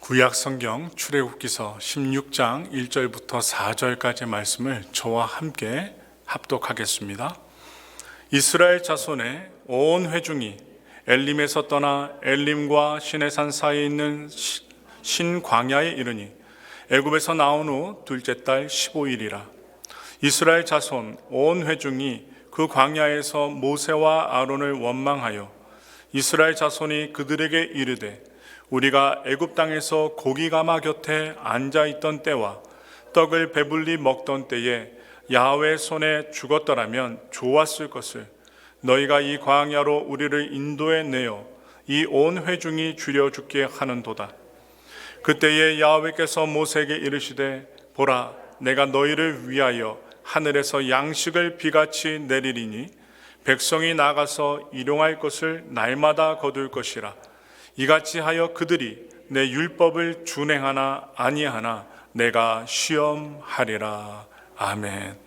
구약 성경 출애굽기서 16장 1절부터 4절까지의 말씀을 저와 함께 합독하겠습니다. 이스라엘 자손의 온 회중이 엘림에서 떠나 엘림과 시내산 사이에 있는 신광야에 이르니 애굽에서 나온 후 둘째 달 15일이라. 이스라엘 자손 온 회중이 그 광야에서 모세와 아론을 원망하여 이스라엘 자손이 그들에게 이르되 우리가 애굽 땅에서 고기가마 곁에 앉아 있던 때와 떡을 배불리 먹던 때에 야훼 손에 죽었더라면 좋았을 것을 너희가 이 광야로 우리를 인도해 내어 이 온 회중이 죽여 죽게 하는도다. 그때에 야훼께서 모세에게 이르시되 보라, 내가 너희를 위하여 하늘에서 양식을 비같이 내리리니 백성이 나가서 일용할 것을 날마다 거둘 것이라. 이같이 하여 그들이 내 율법을 준행하나 아니하나 내가 시험하리라. 아멘.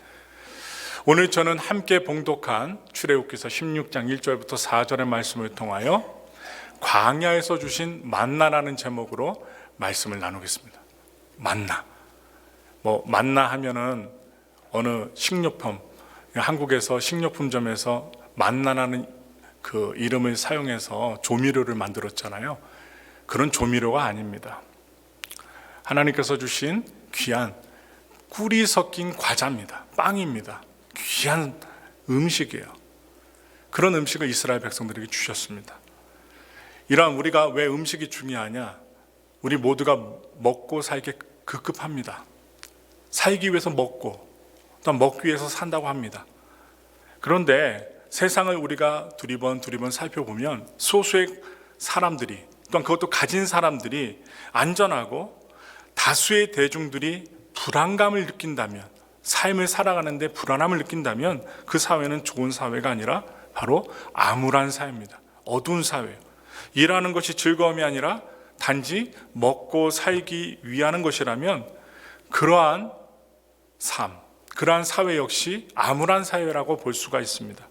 오늘 저는 함께 봉독한 출애굽기서 16장 1절부터 4절의 말씀을 통하여 광야에서 주신 만나라는 제목으로 말씀을 나누겠습니다. 만나. 만나 하면은 어느 식료품, 한국에서 식료품점에서 만나라는 그 이름을 사용해서 조미료를 만들었잖아요. 그런 조미료가 아닙니다. 하나님께서 주신 귀한 꿀이 섞인 과자입니다. 빵입니다. 귀한 음식이에요. 그런 음식을 이스라엘 백성들에게 주셨습니다. 이러한 우리가 왜 음식이 중요하냐? 우리 모두가 먹고 살기 급급합니다. 살기 위해서 먹고 또 먹기 위해서 산다고 합니다. 그런데 세상을 우리가 두리번 살펴보면 소수의 사람들이 또한 그것도 가진 사람들이 안전하고 다수의 대중들이 불안감을 느낀다면, 삶을 살아가는데 불안함을 느낀다면 그 사회는 좋은 사회가 아니라 바로 암울한 사회입니다. 어두운 사회예요. 일하는 것이 즐거움이 아니라 단지 먹고 살기 위하는 것이라면 그러한 삶, 그러한 사회 역시 암울한 사회라고 볼 수가 있습니다.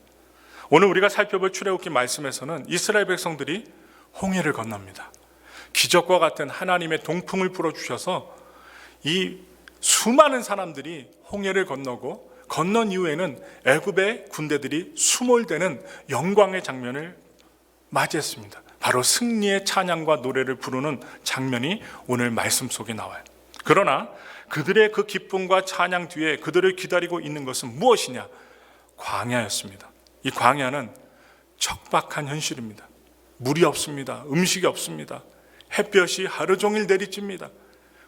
오늘 우리가 살펴볼 출애굽기 말씀에서는 이스라엘 백성들이 홍해를 건넙니다. 기적과 같은 하나님의 동풍을 불어주셔서 이 수많은 사람들이 홍해를 건너고 건넌 이후에는 애굽의 군대들이 수몰되는 영광의 장면을 맞이했습니다. 바로 승리의 찬양과 노래를 부르는 장면이 오늘 말씀 속에 나와요. 그러나 그들의 그 기쁨과 찬양 뒤에 그들을 기다리고 있는 것은 무엇이냐? 광야였습니다. 이 광야는 척박한 현실입니다. 물이 없습니다. 음식이 없습니다. 햇볕이 하루 종일 내리쬐니다.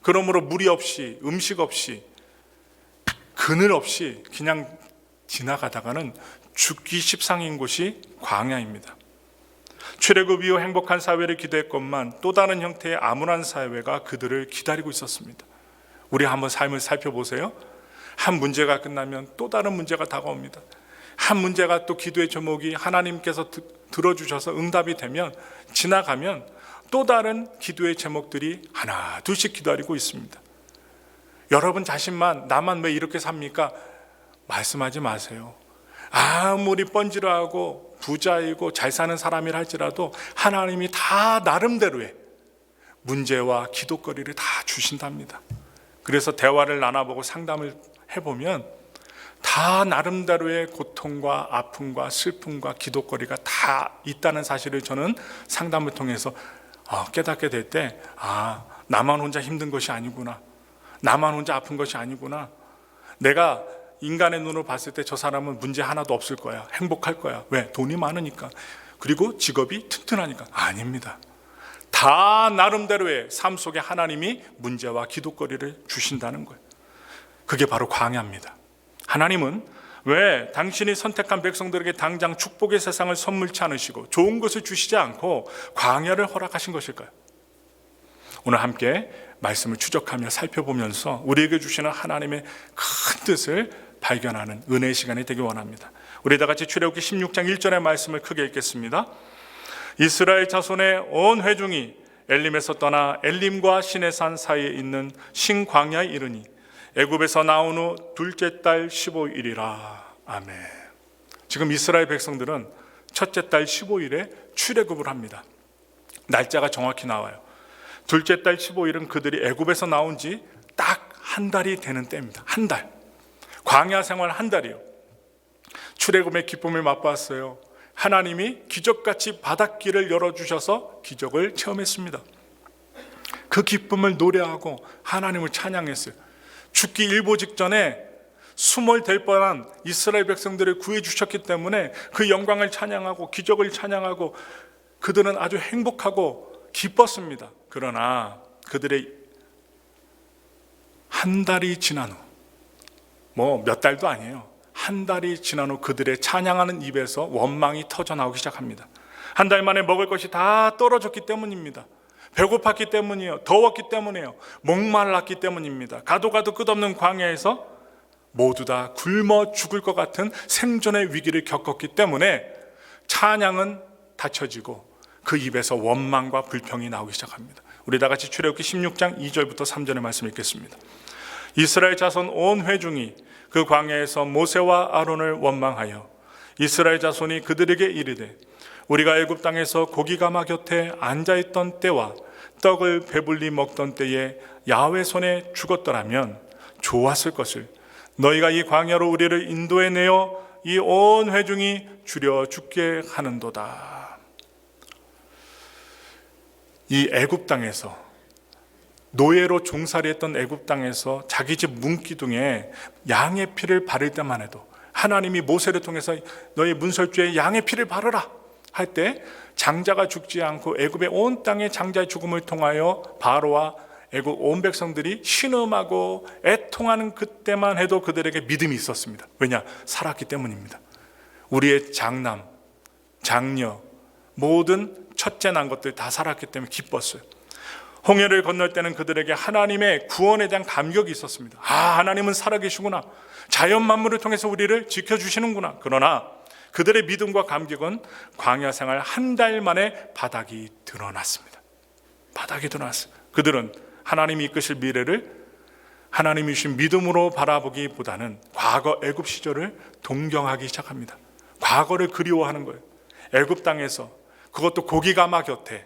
그러므로 물이 없이, 음식 없이, 그늘 없이 그냥 지나가다가는 죽기 십상인 곳이 광야입니다. 출애굽 이후 행복한 사회를 기대했건만 또 다른 형태의 암울한 사회가 그들을 기다리고 있었습니다. 우리 한번 삶을 살펴보세요. 한 문제가 끝나면 또 다른 문제가 다가옵니다. 한 문제가 또 기도의 제목이 하나님께서 들어주셔서 응답이 되면 지나가면 또 다른 기도의 제목들이 하나 둘씩 기다리고 있습니다. 여러분 자신만 나만 왜 이렇게 삽니까? 말씀하지 마세요. 아무리 번지르하고 부자이고 잘 사는 사람이라 할지라도 하나님이 다 나름대로의 문제와 기도거리를 다 주신답니다. 그래서 대화를 나눠보고 상담을 해보면 다 나름대로의 고통과 아픔과 슬픔과 기도거리가 다 있다는 사실을 저는 상담을 통해서 깨닫게 될 때 나만 혼자 힘든 것이 아니구나, 나만 혼자 아픈 것이 아니구나, 내가 인간의 눈으로 봤을 때 저 사람은 문제 하나도 없을 거야, 행복할 거야. 왜? 돈이 많으니까, 그리고 직업이 튼튼하니까. 아닙니다. 다 나름대로의 삶 속에 하나님이 문제와 기도거리를 주신다는 거예요. 그게 바로 광야입니다. 하나님은 왜 당신이 선택한 백성들에게 당장 축복의 세상을 선물치 않으시고 좋은 것을 주시지 않고 광야를 허락하신 것일까요? 오늘 함께 말씀을 추적하며 살펴보면서 우리에게 주시는 하나님의 큰 뜻을 발견하는 은혜의 시간이 되기 원합니다. 우리 다 같이 출애굽기 16장 1절의 말씀을 크게 읽겠습니다. 이스라엘 자손의 온 회중이 엘림에서 떠나 엘림과 시내산 사이에 있는 신광야에 이르니 애굽에서 나온 후 둘째 달 15일이라. 아멘. 지금 이스라엘 백성들은 첫째 달 15일에 출애굽을 합니다. 날짜가 정확히 나와요. 둘째 달 15일은 그들이 애굽에서 나온 지 딱 한 달이 되는 때입니다. 한 달. 광야 생활 한 달이요. 출애굽의 기쁨을 맛봤어요. 하나님이 기적같이 바닷길을 열어주셔서 기적을 체험했습니다. 그 기쁨을 노래하고 하나님을 찬양했어요. 죽기 일보 직전에 수몰될 뻔한 이스라엘 백성들을 구해주셨기 때문에 그 영광을 찬양하고 기적을 찬양하고 그들은 아주 행복하고 기뻤습니다. 그러나 그들의 한 달이 지난 후, 몇 달도 아니에요. 한 달이 지난 후 그들의 찬양하는 입에서 원망이 터져나오기 시작합니다. 한 달 만에 먹을 것이 다 떨어졌기 때문입니다. 배고팠기 때문이에요. 더웠기 때문이에요. 목말랐기 때문입니다. 가도 끝없는 광야에서 모두 다 굶어 죽을 것 같은 생존의 위기를 겪었기 때문에 찬양은 닫혀지고 그 입에서 원망과 불평이 나오기 시작합니다. 우리 다 같이 출애굽기 16장 2절부터 3절의 말씀 읽겠습니다. 이스라엘 자손 온 회중이 그 광야에서 모세와 아론을 원망하여 이스라엘 자손이 그들에게 이르되 우리가 애굽 땅에서 고기가마 곁에 앉아있던 때와 떡을 배불리 먹던 때에 야훼 손에 죽었더라면 좋았을 것을 너희가 이 광야로 우리를 인도해 내어 이 온 회중이 줄여 죽게 하는도다. 이 애굽 땅에서 노예로 종살이했던 애굽 땅에서 자기 집 문기둥에 양의 피를 바를 때만 해도 하나님이 모세를 통해서 너희 문설주에 양의 피를 바르라 할 때 장자가 죽지 않고 애굽의 온 땅의 장자의 죽음을 통하여 바로와 애굽 온 백성들이 신음하고 애통하는 그때만 해도 그들에게 믿음이 있었습니다. 왜냐? 살았기 때문입니다. 우리의 장남, 장녀, 모든 첫째 난 것들 다 살았기 때문에 기뻤어요. 홍해를 건널 때는 그들에게 하나님의 구원에 대한 감격이 있었습니다. 하나님은 살아계시구나. 자연 만물을 통해서 우리를 지켜주시는구나. 그러나 그들의 믿음과 감격은 광야 생활 한 달 만에 바닥이 드러났습니다. 바닥이 드러났어요. 그들은 하나님이 이끄실 미래를 하나님이 주신 믿음으로 바라보기보다는 과거 애굽 시절을 동경하기 시작합니다. 과거를 그리워하는 거예요. 애굽 땅에서 그것도 고기가마 곁에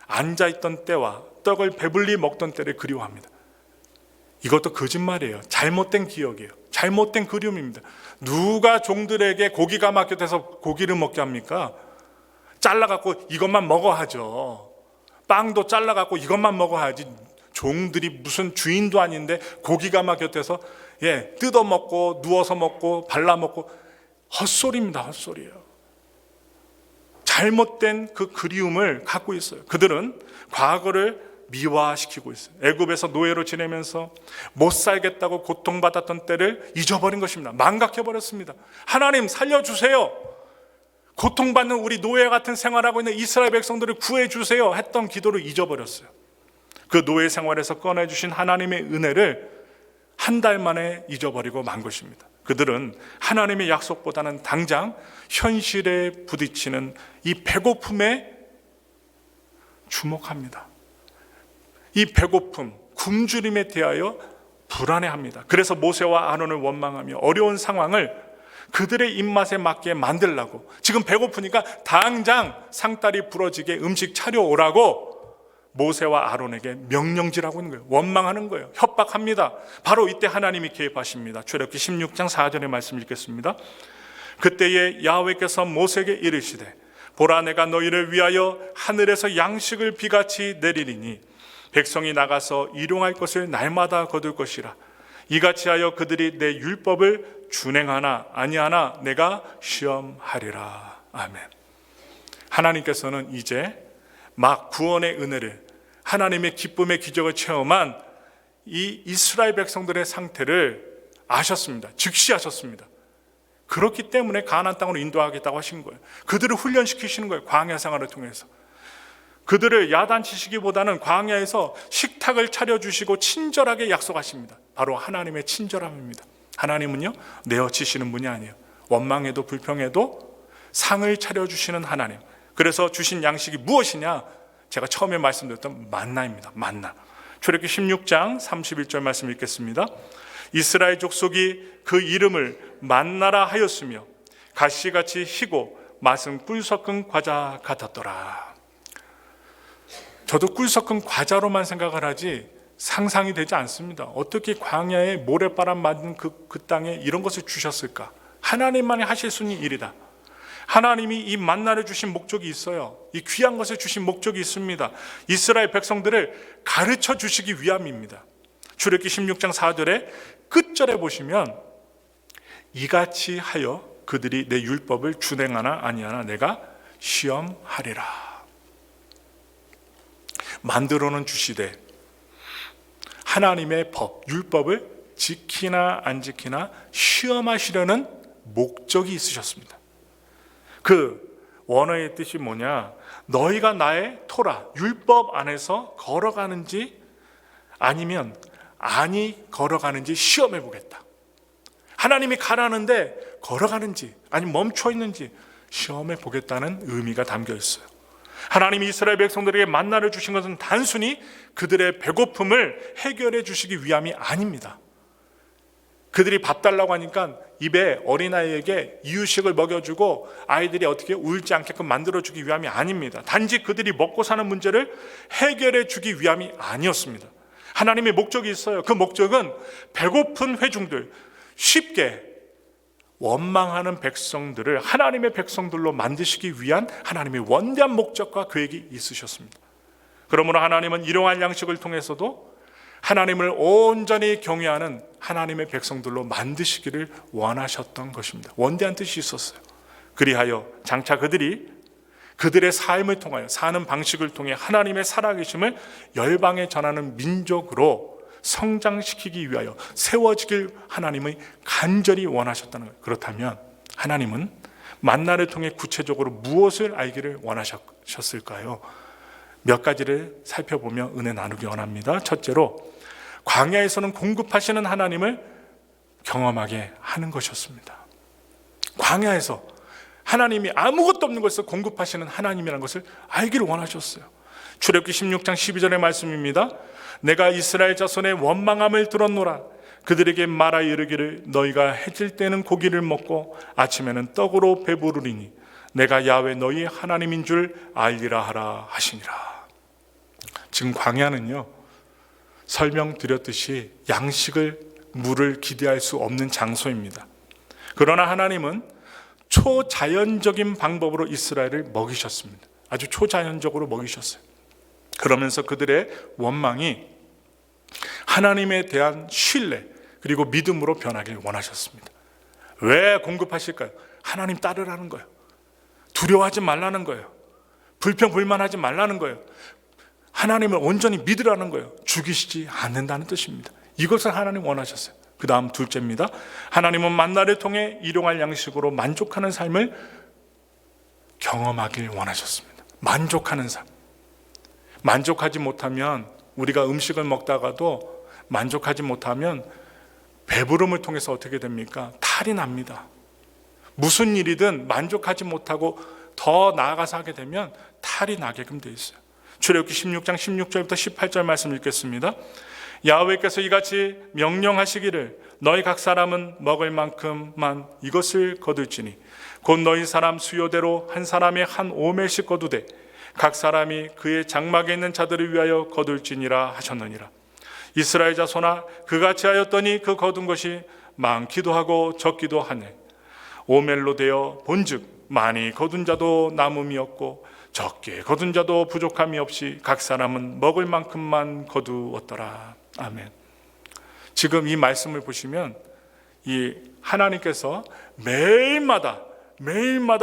앉아있던 때와 떡을 배불리 먹던 때를 그리워합니다. 이것도 거짓말이에요. 잘못된 기억이에요. 잘못된 그리움입니다. 누가 종들에게 고기가마 곁에서 고기를 먹게 합니까? 잘라갖고 이것만 먹어 하죠. 빵도 잘라갖고 이것만 먹어 하지. 종들이 무슨 주인도 아닌데 고기가마 곁에서 뜯어 먹고 누워서 먹고 발라 먹고 헛소리입니다. 헛소리예요. 잘못된 그 그리움을 갖고 있어요. 그들은 과거를 미화시키고 있어요. 애굽에서 노예로 지내면서 못 살겠다고 고통받았던 때를 잊어버린 것입니다. 망각해버렸습니다. 하나님 살려주세요. 고통받는 우리 노예 같은 생활하고 있는 이스라엘 백성들을 구해주세요 했던 기도를 잊어버렸어요. 그 노예 생활에서 꺼내주신 하나님의 은혜를 한 달 만에 잊어버리고 만 것입니다. 그들은 하나님의 약속보다는 당장 현실에 부딪히는 이 배고픔에 주목합니다. 이 배고픔, 굶주림에 대하여 불안해합니다. 그래서 모세와 아론을 원망하며 어려운 상황을 그들의 입맛에 맞게 만들라고 지금 배고프니까 당장 상다리 부러지게 음식 차려오라고 모세와 아론에게 명령질하고 있는 거예요. 원망하는 거예요. 협박합니다. 바로 이때 하나님이 개입하십니다. 출애굽기 16장 4절의 말씀 읽겠습니다. 그때에 야훼께서 모세에게 이르시되 보라 내가 너희를 위하여 하늘에서 양식을 비같이 내리리니 백성이 나가서 일용할 것을 날마다 거둘 것이라. 이같이 하여 그들이 내 율법을 준행하나 아니하나 내가 시험하리라. 아멘. 하나님께서는 이제 막 구원의 은혜를 하나님의 기쁨의 기적을 체험한 이 이스라엘 백성들의 상태를 아셨습니다. 즉시하셨습니다. 그렇기 때문에 가나안 땅으로 인도하겠다고 하신 거예요. 그들을 훈련시키시는 거예요. 광야 생활을 통해서. 그들을 야단치시기보다는 광야에서 식탁을 차려주시고 친절하게 약속하십니다. 바로 하나님의 친절함입니다. 하나님은요 내어치시는 분이 아니에요. 원망해도 불평해도 상을 차려주시는 하나님. 그래서 주신 양식이 무엇이냐? 제가 처음에 말씀드렸던 만나입니다. 만나. 출애굽기 16장 31절 말씀 읽겠습니다. 이스라엘 족속이 그 이름을 만나라 하였으며 가시같이 희고 맛은 꿀 섞은 과자 같았더라. 저도 꿀 섞은 과자로만 생각을 하지 상상이 되지 않습니다. 어떻게 광야에 모래바람 맞은 그 땅에 이런 것을 주셨을까? 하나님만이 하실 수 있는 일이다. 하나님이 이 만나를 주신 목적이 있어요. 이 귀한 것을 주신 목적이 있습니다. 이스라엘 백성들을 가르쳐 주시기 위함입니다. 출애굽기 16장 4절에 끝절에 보시면 이같이 하여 그들이 내 율법을 준행하나 아니하나 내가 시험하리라. 만들어는 주시되 하나님의 법, 율법을 지키나 안 지키나 시험하시려는 목적이 있으셨습니다. 그 원어의 뜻이 뭐냐? 너희가 나의 토라, 율법 안에서 걸어가는지 아니면 아니 걸어가는지 시험해 보겠다. 하나님이 가라는데 걸어가는지 아니면 멈춰 있는지 시험해 보겠다는 의미가 담겨 있어요. 하나님이 이스라엘 백성들에게 만나를 주신 것은 단순히 그들의 배고픔을 해결해 주시기 위함이 아닙니다. 그들이 밥 달라고 하니까 입에 어린아이에게 이유식을 먹여주고 아이들이 어떻게 울지 않게끔 만들어주기 위함이 아닙니다. 단지 그들이 먹고 사는 문제를 해결해 주기 위함이 아니었습니다. 하나님의 목적이 있어요. 그 목적은 배고픈 회중들, 쉽게 원망하는 백성들을 하나님의 백성들로 만드시기 위한 하나님의 원대한 목적과 계획이 있으셨습니다. 그러므로 하나님은 일용할 양식을 통해서도 하나님을 온전히 경외하는 하나님의 백성들로 만드시기를 원하셨던 것입니다. 원대한 뜻이 있었어요. 그리하여 장차 그들이 그들의 삶을 통하여 사는 방식을 통해 하나님의 살아계심을 열방에 전하는 민족으로 성장시키기 위하여 세워지길 하나님이 간절히 원하셨다는 거예요. 그렇다면 하나님은 만나를 통해 구체적으로 무엇을 알기를 원하셨을까요? 몇 가지를 살펴보며 은혜 나누기 원합니다. 첫째로 광야에서는 공급하시는 하나님을 경험하게 하는 것이었습니다. 광야에서 하나님이 아무것도 없는 것을 공급하시는 하나님이라는 것을 알기를 원하셨어요. 출애굽기 16장 12절의 말씀입니다. 내가 이스라엘 자손의 원망함을 들었노라. 그들에게 말하 이르기를 너희가 해질 때는 고기를 먹고 아침에는 떡으로 배부르리니 내가 야훼 너희 하나님인 줄 알리라 하라 하시니라. 지금 광야는요, 설명드렸듯이 양식을 물을 기대할 수 없는 장소입니다. 그러나 하나님은 초자연적인 방법으로 이스라엘을 먹이셨습니다. 아주 초자연적으로 먹이셨어요. 그러면서 그들의 원망이 하나님에 대한 신뢰 그리고 믿음으로 변하길 원하셨습니다. 왜 공급하실까요? 하나님 따르라는 거예요. 두려워하지 말라는 거예요. 불평불만하지 말라는 거예요. 하나님을 온전히 믿으라는 거예요. 죽이시지 않는다는 뜻입니다. 이것을 하나님 원하셨어요. 그 다음 둘째입니다. 하나님은 만나를 통해 일용할 양식으로 만족하는 삶을 경험하길 원하셨습니다. 만족하는 삶. 만족하지 못하면, 우리가 음식을 먹다가도 만족하지 못하면 배부름을 통해서 어떻게 됩니까? 탈이 납니다. 무슨 일이든 만족하지 못하고 더 나아가서 하게 되면 탈이 나게끔 되어 있어요. 출애굽기 16장 16절부터 18절 말씀 읽겠습니다. 야훼께서 이같이 명령하시기를 너희 각 사람은 먹을 만큼만 이것을 거둘지니 곧 너희 사람 수요대로 한 사람의 한 오멜씩 거두되 각 사람이 그의 장막에 있는 자들을 위하여 거둘지니라 하셨느니라. 이스라엘 자손아 그같이 하였더니 그 거둔 것이 많기도 하고 적기도 하네. 오멜로 되어 본즉 많이 거둔 자도 남음이 없고 적게 거둔 자도 부족함이 없이 각 사람은 먹을 만큼만 거두었더라. 아멘. 지금 이 말씀을 보시면 이 하나님께서 매일마다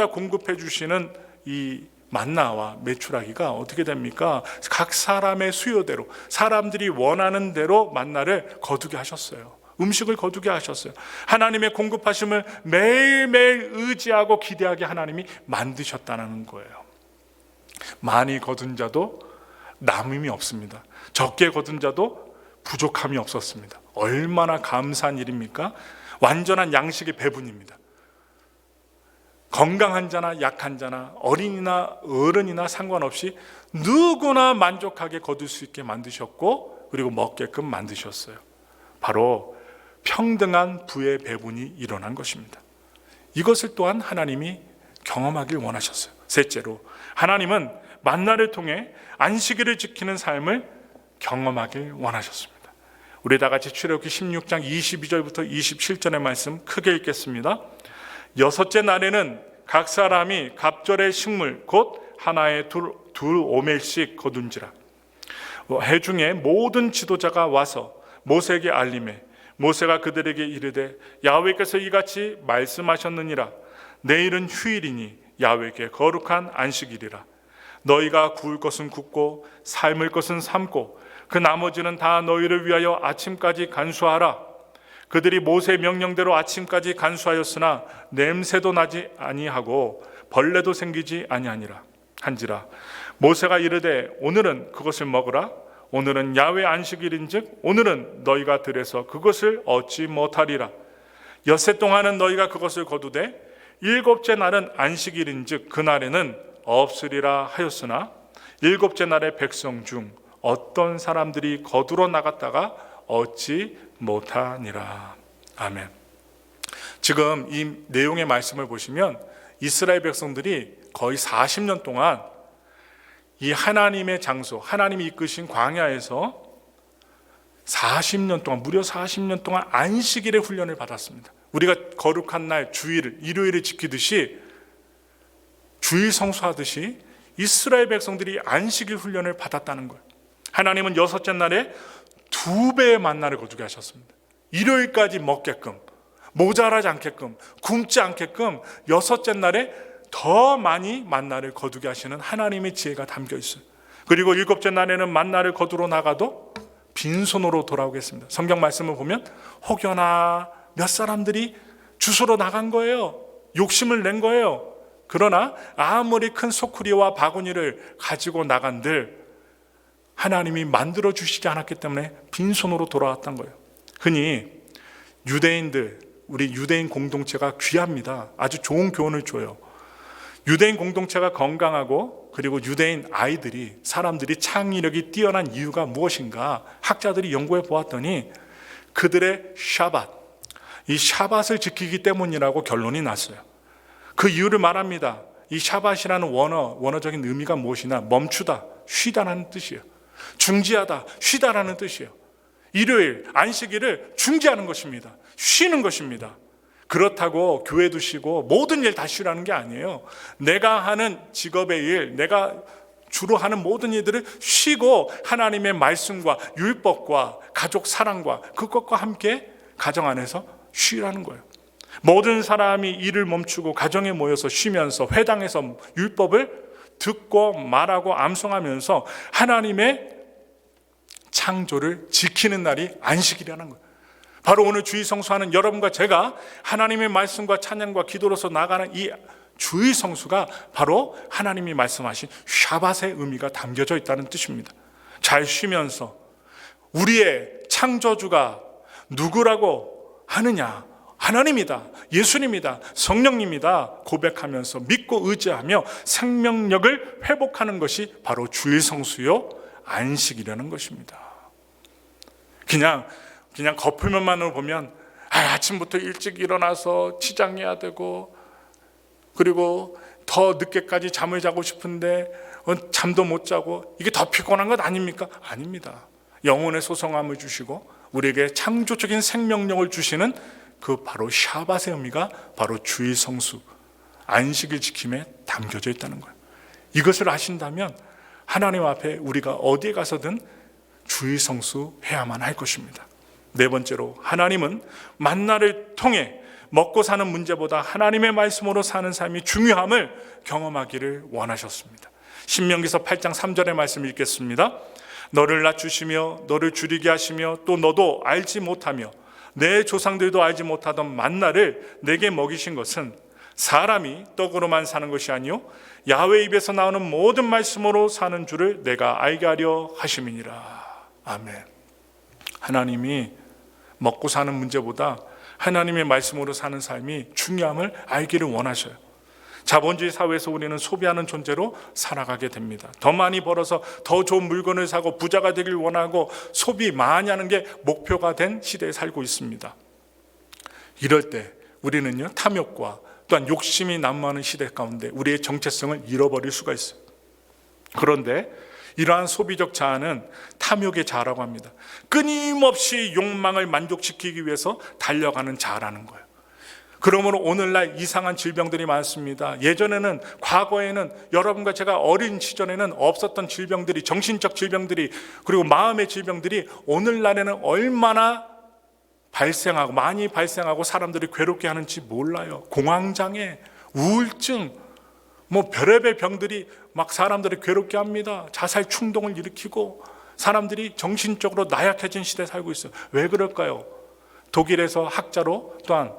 공급해 주시는 이 만나와 메추라기가 어떻게 됩니까? 각 사람의 수요대로, 사람들이 원하는 대로 만나를 거두게 하셨어요. 음식을 거두게 하셨어요. 하나님의 공급하심을 매일매일 의지하고 기대하게 하나님이 만드셨다는 거예요. 많이 거둔 자도 남음이 없습니다. 적게 거둔 자도 부족함이 없었습니다. 얼마나 감사한 일입니까? 완전한 양식의 배분입니다. 건강한 자나 약한 자나 어린이나 어른이나 상관없이 누구나 만족하게 거둘 수 있게 만드셨고 그리고 먹게끔 만드셨어요. 바로 평등한 부의 배분이 일어난 것입니다. 이것을 또한 하나님이 경험하길 원하셨어요. 셋째로 하나님은 만나를 통해 안식일을 지키는 삶을 경험하길 원하셨습니다. 우리 다 같이 출애굽기 16장 22절부터 27절의 말씀 크게 읽겠습니다. 여섯째 날에는 각 사람이 갑절의 식물 곧 하나에 둘 오멜씩 거둔지라. 회중의 모든 지도자가 와서 모세에게 알림해 모세가 그들에게 이르되 야훼께서 이같이 말씀하셨느니라. 내일은 휴일이니 야훼께 거룩한 안식일이라. 너희가 구울 것은 굽고 삶을 것은 삶고 그 나머지는 다 너희를 위하여 아침까지 간수하라. 그들이 모세의 명령대로 아침까지 간수하였으나 냄새도 나지 아니하고 벌레도 생기지 아니하니라 한지라. 모세가 이르되 오늘은 그것을 먹으라. 오늘은 야훼 안식일인즉 오늘은 너희가 들에서 그것을 얻지 못하리라. 엿새 동안은 너희가 그것을 거두되 일곱째 날은 안식일인즉 그날에는 없으리라 하였으나 일곱째 날의 백성 중 어떤 사람들이 거두러 나갔다가 얻지 못하니라. 아멘. 지금 이 내용의 말씀을 보시면 이스라엘 백성들이 거의 40년 동안 이 하나님의 장소, 하나님이 이끄신 광야에서 40년 동안, 무려 40년 동안 안식일의 훈련을 받았습니다. 우리가 거룩한 날 주일을, 일요일을 지키듯이 주일 성수하듯이 이스라엘 백성들이 안식일 훈련을 받았다는 거예요. 하나님은 여섯째 날에 2배의 만나를 거두게 하셨습니다. 일요일까지 먹게끔, 모자라지 않게끔, 굶지 않게끔 여섯째 날에 더 많이 만나를 거두게 하시는 하나님의 지혜가 담겨 있어요. 그리고 일곱째 날에는 만나를 거두러 나가도 빈손으로 돌아오겠습니다. 성경 말씀을 보면 혹여나 몇 사람들이 주스러 나간 거예요. 욕심을 낸 거예요. 그러나 아무리 큰 소쿠리와 바구니를 가지고 나간들 하나님이 만들어 주시지 않았기 때문에 빈손으로 돌아왔던 거예요. 흔히 유대인들, 우리 유대인 공동체가 귀합니다. 아주 좋은 교훈을 줘요. 유대인 공동체가 건강하고 그리고 유대인 아이들이, 사람들이 창의력이 뛰어난 이유가 무엇인가 학자들이 연구해 보았더니 그들의 샤밧, 이 샤밧을 지키기 때문이라고 결론이 났어요. 그 이유를 말합니다. 이 샤밧이라는 원어적인 의미가 무엇이냐, 멈추다, 쉬다라는 뜻이에요. 중지하다, 쉬다라는 뜻이에요. 일요일, 안식일을 중지하는 것입니다. 쉬는 것입니다. 그렇다고 교회도 쉬고 모든 일 다 쉬라는 게 아니에요. 내가 하는 직업의 일, 내가 주로 하는 모든 일들을 쉬고 하나님의 말씀과 율법과 가족 사랑과 그것과 함께 가정 안에서 쉬라는 거예요. 모든 사람이 일을 멈추고 가정에 모여서 쉬면서 회당에서 율법을 듣고 말하고 암송하면서 하나님의 창조를 지키는 날이 안식이라는 거예요. 바로 오늘 주일 성수하는 여러분과 제가 하나님의 말씀과 찬양과 기도로서 나가는 이 주일 성수가 바로 하나님이 말씀하신 샤밧의 의미가 담겨져 있다는 뜻입니다. 잘 쉬면서 우리의 창조주가 누구라고 하느냐, 하나님이다, 예수님이다, 성령님이다 고백하면서 믿고 의지하며 생명력을 회복하는 것이 바로 주일 성수요 안식이라는 것입니다. 그냥 겉표면만으로 보면 아침부터 일찍 일어나서 치장해야 되고 그리고 더 늦게까지 잠을 자고 싶은데 잠도 못 자고 이게 더 피곤한 것 아닙니까? 아닙니다. 영혼의 소성함을 주시고 우리에게 창조적인 생명력을 주시는 그 바로 샤밧의 의미가 바로 주일 성수, 안식일 지킴에 담겨져 있다는 거예요. 이것을 아신다면 하나님 앞에 우리가 어디에 가서든 주일 성수 해야만 할 것입니다. 네 번째로 하나님은 만나를 통해 먹고 사는 문제보다 하나님의 말씀으로 사는 삶이 중요함을 경험하기를 원하셨습니다. 신명기서 8장 3절의 말씀 읽겠습니다. 너를 낮추시며 너를 줄이게 하시며 또 너도 알지 못하며 내 조상들도 알지 못하던 만나를 내게 먹이신 것은 사람이 떡으로만 사는 것이 아니요 야훼 입에서 나오는 모든 말씀으로 사는 줄을 내가 알게 하려 하심이니라. 아멘. 하나님이 먹고 사는 문제보다 하나님의 말씀으로 사는 삶이 중요함을 알기를 원하셔요. 자본주의 사회에서 우리는 소비하는 존재로 살아가게 됩니다. 더 많이 벌어서 더 좋은 물건을 사고 부자가 되길 원하고 소비 많이 하는 게 목표가 된 시대에 살고 있습니다. 이럴 때 우리는요 탐욕과 또한 욕심이 난무하는 시대 가운데 우리의 정체성을 잃어버릴 수가 있어요. 그런데 이러한 소비적 자아는 탐욕의 자아라고 합니다. 끊임없이 욕망을 만족시키기 위해서 달려가는 자아라는 거예요. 그러므로 오늘날 이상한 질병들이 많습니다. 예전에는, 과거에는, 여러분과 제가 어린 시절에는 없었던 질병들이, 정신적 질병들이, 그리고 마음의 질병들이 오늘날에는 얼마나 많이 발생하고 사람들이 괴롭게 하는지 몰라요. 공황장애, 우울증, 별의별 병들이 막 사람들을 괴롭게 합니다. 자살 충동을 일으키고 사람들이 정신적으로 나약해진 시대에 살고 있어요. 왜 그럴까요? 독일에서 학자로 또한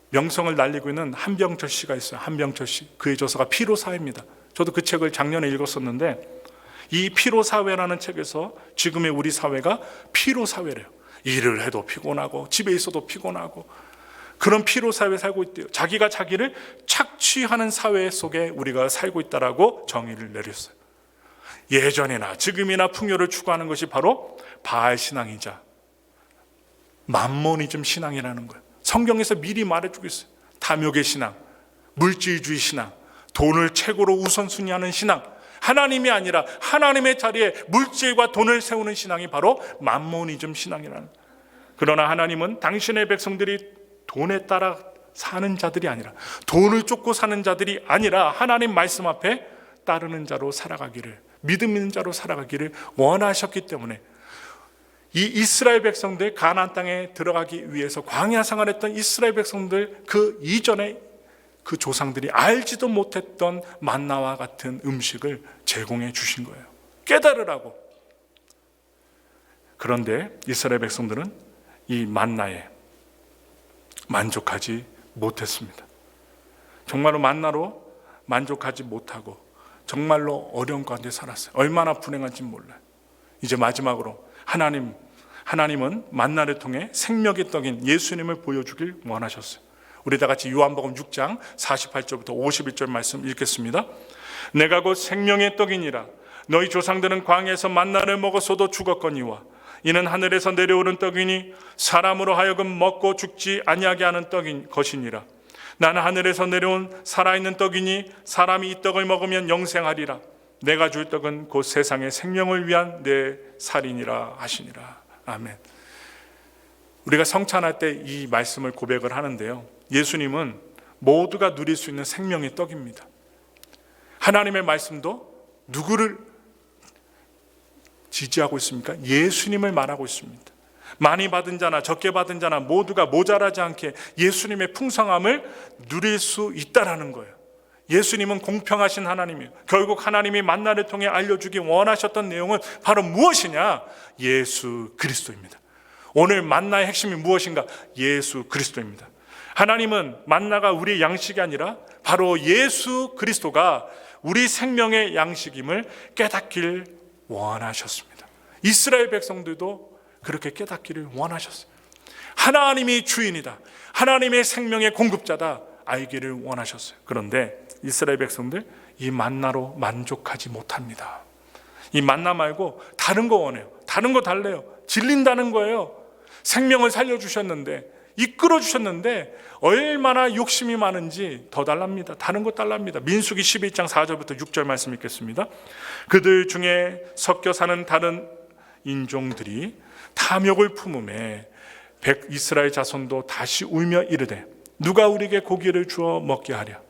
명성을 날리고 있는 한병철 씨가 있어요. 한병철 씨. 그의 저서가 피로사회입니다. 저도 그 책을 작년에 읽었었는데, 이 피로사회라는 책에서 지금의 우리 사회가 피로사회래요. 일을 해도 피곤하고 집에 있어도 피곤하고 그런 피로사회에 살고 있대요. 자기가 자기를 착취하는 사회 속에 우리가 살고 있다라고 정의를 내렸어요. 예전이나 지금이나 풍요를 추구하는 것이 바로 바알 신앙이자 맘모니즘 신앙이라는 거예요. 성경에서 미리 말해주고 있어요. 탐욕의 신앙, 물질주의 신앙, 돈을 최고로 우선순위하는 신앙, 하나님이 아니라 하나님의 자리에 물질과 돈을 세우는 신앙이 바로 맘모니즘 신앙이라는 거예요. 그러나 하나님은 당신의 백성들이 돈에 따라 사는 자들이 아니라, 돈을 쫓고 사는 자들이 아니라 하나님 말씀 앞에 따르는 자로 살아가기를, 믿음 있는 자로 살아가기를 원하셨기 때문에 이 이스라엘 백성들, 가나안 땅에 들어가기 위해서 광야 생활했던 이스라엘 백성들, 그 이전에 그 조상들이 알지도 못했던 만나와 같은 음식을 제공해 주신 거예요. 깨달으라고. 그런데 이스라엘 백성들은 이 만나에 만족하지 못했습니다. 정말로 만나로 만족하지 못하고 정말로 어려운 가운데 살았어요. 얼마나 불행한지 몰라요. 이제 마지막으로 하나님은 만나를 통해 생명의 떡인 예수님을 보여주길 원하셨어요. 우리 다 같이 요한복음 6장 48절부터 51절 말씀 읽겠습니다. 내가 곧 생명의 떡이니라. 너희 조상들은 광야에서 만나를 먹었어도 죽었거니와 이는 하늘에서 내려오는 떡이니 사람으로 하여금 먹고 죽지 아니하게 하는 떡인 것이니라. 나는 하늘에서 내려온 살아있는 떡이니 사람이 이 떡을 먹으면 영생하리라. 내가 줄 떡은 곧 세상의 생명을 위한 내 살이니라 하시니라. 아멘. 우리가 성찬할 때 이 말씀을 고백을 하는데요, 예수님은 모두가 누릴 수 있는 생명의 떡입니다. 하나님의 말씀도 누구를 지지하고 있습니까? 예수님을 말하고 있습니다. 많이 받은 자나 적게 받은 자나 모두가 모자라지 않게 예수님의 풍성함을 누릴 수 있다라는 거예요. 예수님은 공평하신 하나님이에요. 결국 하나님이 만나를 통해 알려주기 원하셨던 내용은 바로 무엇이냐? 예수 그리스도입니다. 오늘 만나의 핵심이 무엇인가? 예수 그리스도입니다. 하나님은 만나가 우리의 양식이 아니라 바로 예수 그리스도가 우리 생명의 양식임을 깨닫길 원하셨습니다. 이스라엘 백성들도 그렇게 깨닫기를 원하셨어요. 하나님이 주인이다, 하나님의 생명의 공급자다 알기를 원하셨어요. 그런데 이스라엘 백성들 이 만나로 만족하지 못합니다. 이 만나 말고 다른 거 원해요. 다른 거 달래요. 질린다는 거예요. 생명을 살려주셨는데, 이끌어 주셨는데 얼마나 욕심이 많은지 더 달랍니다. 다른 거 달랍니다. 민수기 11장 4절부터 6절 말씀 읽겠습니다. 그들 중에 섞여 사는 다른 인종들이 탐욕을 품음에 이스라엘 자손도 다시 울며 이르되 누가 우리에게 고기를 주어 먹게 하랴.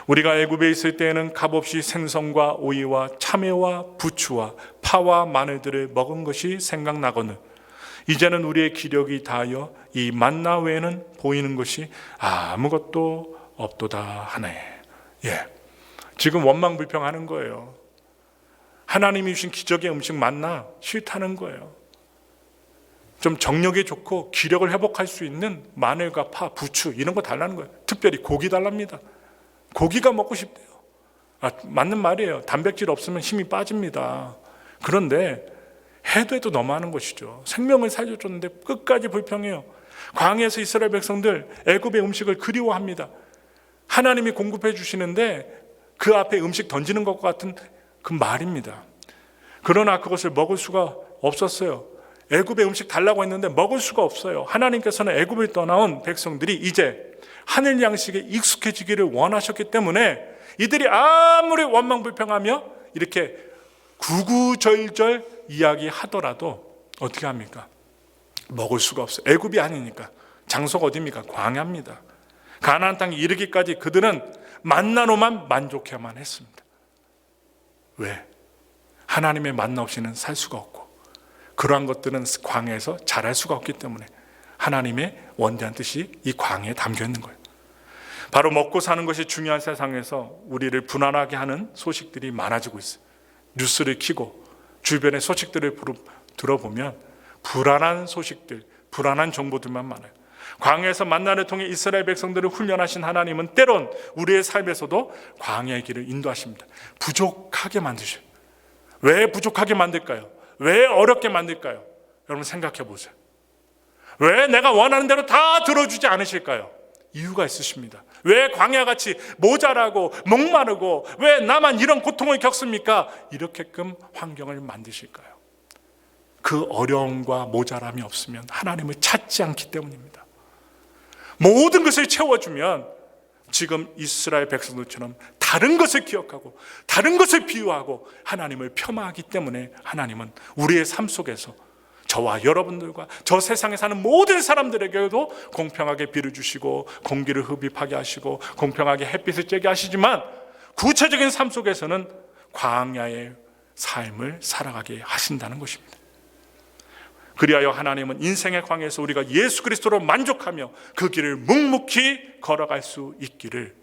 우리가 애굽에 있을 때에는 값없이 생선과 오이와 참외와 부추와 파와 마늘들을 먹은 것이 생각나거늘 이제는 우리의 기력이 다하여 이 만나 외에는 보이는 것이 아무것도 없도다 하네. 지금 원망불평하는 거예요. 하나님이 주신 기적의 음식 만나 싫다는 거예요. 좀 정력이 좋고 기력을 회복할 수 있는 마늘과 파, 부추 이런 거 달라는 거예요. 특별히 고기 달랍니다. 고기가 먹고 싶대요. 맞는 말이에요. 단백질 없으면 힘이 빠집니다. 그런데 해도 너무하는 것이죠. 생명을 살려줬는데 끝까지 불평해요. 광야에서 이스라엘 백성들 애굽의 음식을 그리워합니다. 하나님이 공급해 주시는데 그 앞에 음식 던지는 것과 같은 그 말입니다. 그러나 그것을 먹을 수가 없었어요. 애굽의 음식 달라고 했는데 먹을 수가 없어요. 하나님께서는 애굽을 떠나온 백성들이 이제 하늘 양식에 익숙해지기를 원하셨기 때문에 이들이 아무리 원망불평하며 이렇게 구구절절 이야기하더라도 어떻게 합니까? 먹을 수가 없어요. 애굽이 아니니까. 장소가 어디입니까? 광야입니다. 가나안 땅에 이르기까지 그들은 만나로만 만족해야만 했습니다. 왜? 하나님의 만나 없이는 살 수가 없고, 그러한 것들은 광야에서 자랄 수가 없기 때문에 하나님의 원대한 뜻이 이 광야에 담겨 있는 거예요. 바로 먹고 사는 것이 중요한 세상에서 우리를 불안하게 하는 소식들이 많아지고 있어요. 뉴스를 켜고 주변의 소식들을 들어보면 불안한 소식들, 불안한 정보들만 많아요. 광야에서 만나를 통해 이스라엘 백성들을 훈련하신 하나님은 때론 우리의 삶에서도 광야의 길을 인도하십니다. 부족하게 만드셔요. 왜 부족하게 만들까요? 왜 어렵게 만들까요? 여러분 생각해 보세요. 왜 내가 원하는 대로 다 들어주지 않으실까요? 이유가 있으십니다. 왜 광야같이 모자라고 목마르고 왜 나만 이런 고통을 겪습니까? 이렇게끔 환경을 만드실까요? 그 어려움과 모자람이 없으면 하나님을 찾지 않기 때문입니다. 모든 것을 채워주면 지금 이스라엘 백성들처럼 다른 것을 기억하고 다른 것을 비유하고 하나님을 폄하하기 때문에 하나님은 우리의 삶 속에서 저와 여러분들과 저 세상에 사는 모든 사람들에게도 공평하게 비를 주시고 공기를 흡입하게 하시고 공평하게 햇빛을 쬐게 하시지만 구체적인 삶 속에서는 광야의 삶을 살아가게 하신다는 것입니다. 그리하여 하나님은 인생의 광야에서 우리가 예수 그리스도로 만족하며 그 길을 묵묵히 걸어갈 수 있기를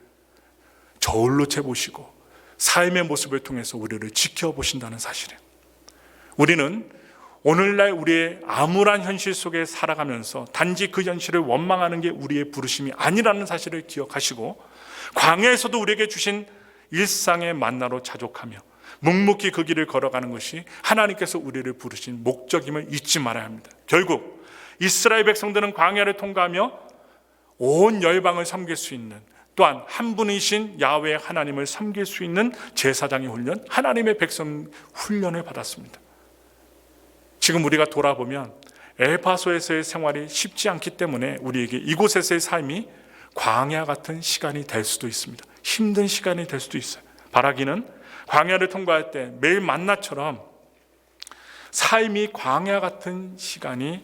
저울로 재보시고 삶의 모습을 통해서 우리를 지켜보신다는 사실이에요. 우리는 오늘날 우리의 암울한 현실 속에 살아가면서 단지 그 현실을 원망하는 게 우리의 부르심이 아니라는 사실을 기억하시고 광야에서도 우리에게 주신 일상의 만나로 자족하며 묵묵히 그 길을 걸어가는 것이 하나님께서 우리를 부르신 목적임을 잊지 말아야 합니다. 결국 이스라엘 백성들은 광야를 통과하며 온 열방을 섬길 수 있는, 또한 한 분이신 야훼 하나님을 섬길 수 있는 제사장의 훈련, 하나님의 백성 훈련을 받았습니다. 지금 우리가 돌아보면 엘파소에서의 생활이 쉽지 않기 때문에 우리에게 이곳에서의 삶이 광야 같은 시간이 될 수도 있습니다. 힘든 시간이 될 수도 있어요. 바라기는 광야를 통과할 때 매일 만나처럼 삶이 광야 같은 시간이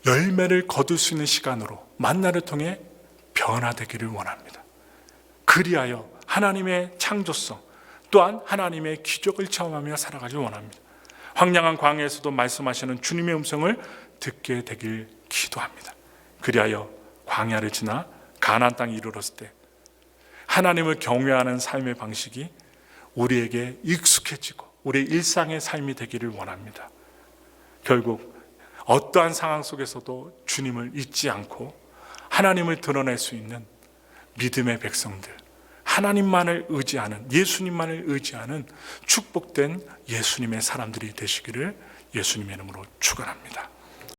열매를 거둘 수 있는 시간으로 만나를 통해 변화되기를 원합니다. 그리하여 하나님의 창조성 또한 하나님의 기적을 체험하며 살아가길 원합니다. 황량한 광야에서도 말씀하시는 주님의 음성을 듣게 되길 기도합니다. 그리하여 광야를 지나 가나안 땅에 이르렀을 때 하나님을 경외하는 삶의 방식이 우리에게 익숙해지고 우리의 일상의 삶이 되기를 원합니다. 결국 어떠한 상황 속에서도 주님을 잊지 않고 하나님을 드러낼 수 있는 믿음의 백성들, 하나님만을 의지하는, 예수님만을 의지하는 축복된 예수님의 사람들이 되시기를 예수님의 이름으로 축원합니다.